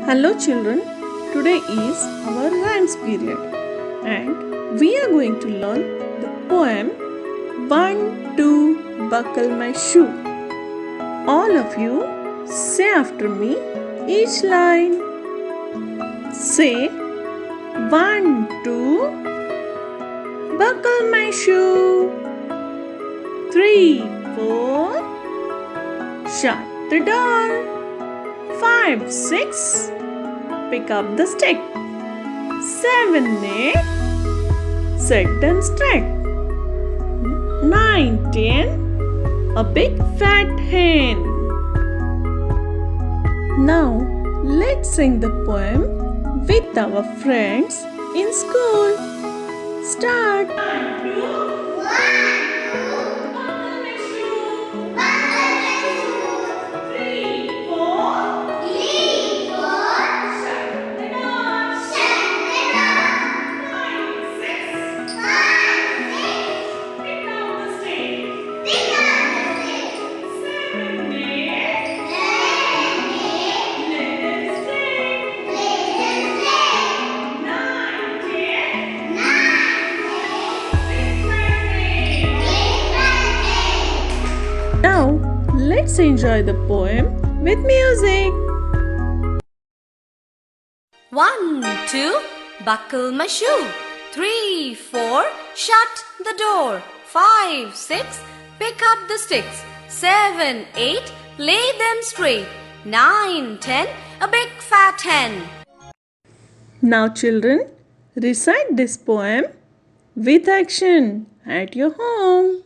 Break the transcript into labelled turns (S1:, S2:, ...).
S1: Hello children, today is our rhymes period and we are going to learn the poem 1, 2, Buckle My Shoe. All of you say after me each line. Say 1, 2, buckle my shoe. 3, 4, shut the door. 5, 6, pick up the stick. 7, 8, set them straight. 9, 10, a big fat hen. Now let's sing the poem with our friends in school. Start. 1, 2, Now, let's enjoy the poem with music.
S2: 1, 2, buckle my shoe. 3, 4, shut the door. 5, 6, pick up the sticks. 7, 8, lay them straight. 9, 10, a big fat hen.
S1: Now, children, recite this poem with action at your home.